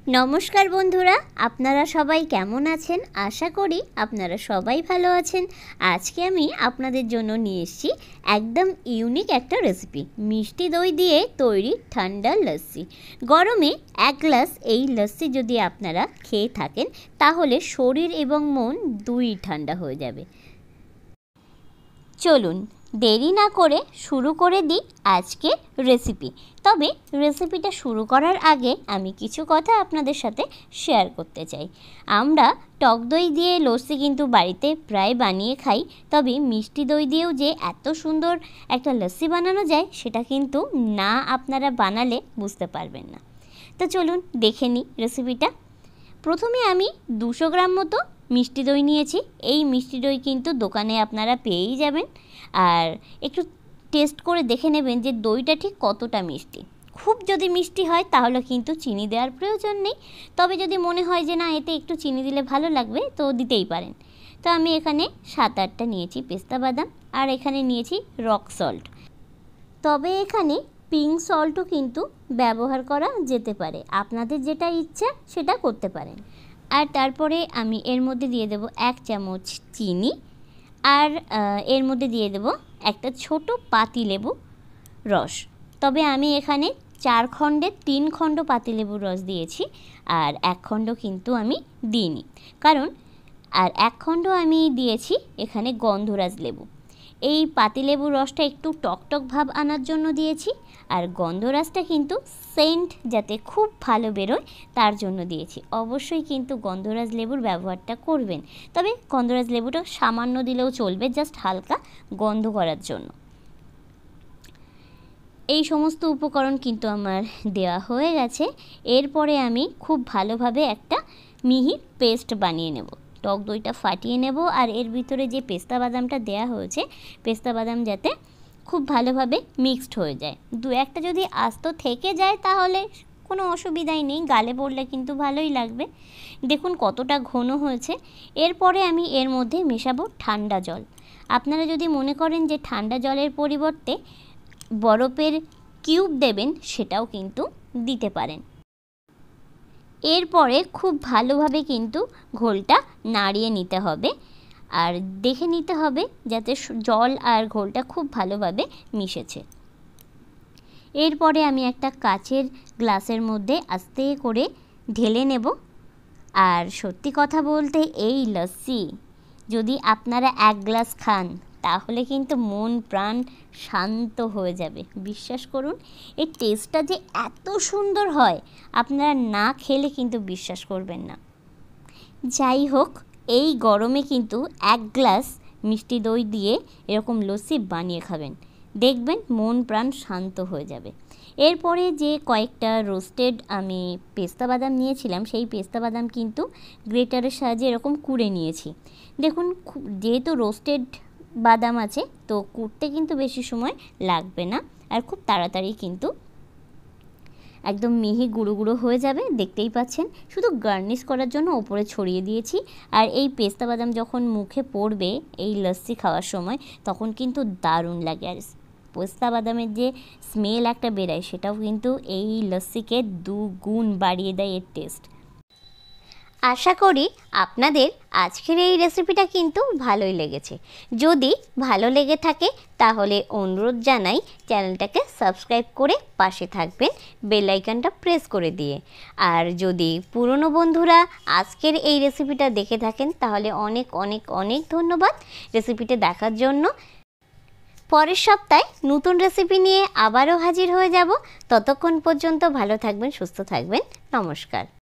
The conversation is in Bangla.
নমস্কার বন্ধুরা, আপনারা সবাই কেমন আছেন? আশা করি আপনারা সবাই ভালো আছেন। আজকে আমি আপনাদের জন্য নিয়ে এসেছি একদম ইউনিক একটা রেসিপি, মিষ্টি দই দিয়ে তৈরি ঠান্ডা লস্যি। গরমে এক গ্লাস এই লস্যি যদি আপনারা খেয়ে থাকেন তাহলে শরীর এবং মন দুই ঠান্ডা হয়ে যাবে। চলুন দেরি না করে শুরু করে দিই আজকে রেসিপি। তবে রেসিপিটা শুরু করার আগে আমি কিছু কথা আপনাদের সাথে শেয়ার করতে চাই। আমরা টক দই দিয়ে লস্যি কিন্তু বাড়িতে প্রায় বানিয়ে খাই, তবে মিষ্টি দই দিয়েও যে এত সুন্দর একটা লস্যি বানানো যায় সেটা কিন্তু না আপনারা বানালে বুঝতে পারবেন না। তো চলুন দেখে নিই রেসিপিটা। প্রথমে আমি 200 গ্রাম মতো মিষ্টি দই নিয়েছি। এই মিষ্টি দই কিন্তু দোকানে আপনারা পেয়েই যাবেন। আর একটু টেস্ট করে দেখে নেবেন যে দইটা ঠিক কতটা মিষ্টি। খুব যদি মিষ্টি হয় তাহলে কিন্তু চিনি দেওয়ার প্রয়োজন নেই, তবে যদি মনে হয় যে না এতে একটু চিনি দিলে ভালো লাগবে তো দিতেই পারেন। তো আমি এখানে 7-8টা নিয়েছি পেস্তা বাদাম, আর এখানে নিয়েছি রক সল্ট। তবে এখানে পিঙ্ক সল্টও কিন্তু ব্যবহার করা যেতে পারে, আপনাদের যেটা ইচ্ছা সেটা করতে পারেন। আর তারপরে আমি এর মধ্যে দিয়ে দেব 1 চামচ চিনি, আর এর মধ্যে দিয়ে দেব একটা ছোট পাতিলেবু রস। তবে আমি এখানে 4 খণ্ডের 3 খণ্ড পাতিলেবুর রস দিয়েছি, আর 1 খণ্ড কিন্তু আমি দিইনি, কারণ আর 1 খণ্ড আমি দিয়েছি এখানে গন্ধরাজ লেবু। এই পাতিলেবুর রসটা একটু টকটক ভাব আনার জন্য দিয়েছি, আর গন্ধরাজটা কিন্তু সেন্ট যাতে খুব ভালো বেরোয় তার জন্য দিয়েছি। অবশ্যই কিন্তু গন্ধরাজ লেবুর ব্যবহারটা করবেন, তবে গন্ধরাজ লেবুটা সামান্য দিলেও চলবে, জাস্ট হালকা গন্ধ করার জন্য। এই সমস্ত উপকরণ কিন্তু আমার দেওয়া হয়ে গেছে। এরপরে আমি খুব ভালোভাবে একটা মিহি পেস্ট বানিয়ে নেব। টক দইটা ফাটিয়ে নেব, আর এর ভিতরে যে পেস্তা বাদামটা দেয়া হয়েছে, পেস্তা বাদাম যাতে খুব ভালোভাবে মিক্সড হয়ে যায়। 2-1টা যদি আস্ত থেকে যায় তাহলে কোনো অসুবিধাই নেই, গালে পড়লে কিন্তু ভালোই লাগবে। দেখুন কতটা ঘন হয়েছে। এরপরে আমি এর মধ্যে মেশাবো ঠান্ডা জল। আপনারা যদি মনে করেন যে ঠান্ডা জলের পরিবর্তে বরফের কিউব দেবেন সেটাও কিন্তু দিতে পারেন। এরপরে খুব ভালোভাবে কিন্তু ঘোলটা নাড়িয়ে নিতে হবে, আর দেখে নিতে হবে যাতে জল আর ঘোলটা খুব ভালোভাবে মিশেছে। এরপরে আমি একটা কাচের গ্লাসের মধ্যে আস্তে করে ঢেলে নেব। আর সত্যি কথা বলতে এই লস্যি যদি আপনারা 1 গ্লাস খান তাহলে কিন্তু মন প্রাণ শান্ত হয়ে যাবে। বিশ্বাস করুন, এই টেস্টটা যে এত সুন্দর হয় আপনারা না খেলে কিন্তু বিশ্বাস করবেন না। যাই হোক, এই গরমে কিন্তু 1 গ্লাস মিষ্টি দই দিয়ে এরকম লস্যি বানিয়ে খাবেন, দেখবেন মন প্রাণ শান্ত হয়ে যাবে। এরপরে যে কয়েকটা রোস্টেড আমি পেস্তা বাদাম নিয়েছিলাম, সেই পেস্তা বাদাম কিন্তু গ্রেটারের সাহায্যে এরকম কুড়ে নিয়েছি। দেখুন যেহেতু রোস্টেড বাদাম আছে তো কুড়তে কিন্তু বেশি সময় লাগবে না, আর খুব তাড়াতাড়ি কিন্তু একদম মিহি গুঁড়ো গুঁড়ো হয়ে যাবে। দেখতেই পাচ্ছেন, শুধু গার্নিশ করার জন্য ওপরে ছড়িয়ে দিয়েছি। আর এই পেস্তা বাদাম যখন মুখে পড়বে এই লস্যি খাওয়ার সময় তখন কিন্তু দারুণ লাগে। আর পেস্তা বাদামের যে স্মেল একটা বেরোয় সেটাও কিন্তু এই লস্যিকে 2 গুণ বাড়িয়ে দেয় এর টেস্ট। আশা করি আপনাদের আজকের এই রেসিপিটা কিন্তু ভালোই লেগেছে। যদি ভালো লেগে থাকে তাহলে অনুরোধ জানাই চ্যানেলটাকে সাবস্ক্রাইব করে পাশে থাকবেন বেল আইকনটা প্রেস করে দিয়ে। আর যদি পুরনো বন্ধুরা আজকের এই রেসিপিটা দেখে থাকেন তাহলে অনেক অনেক অনেক ধন্যবাদ রেসিপিটা দেখার জন্য। পরের সপ্তাহে নতুন রেসিপি নিয়ে আবারও হাজির হয়ে যাব। ততক্ষণ পর্যন্ত ভালো থাকবেন, সুস্থ থাকবেন। নমস্কার।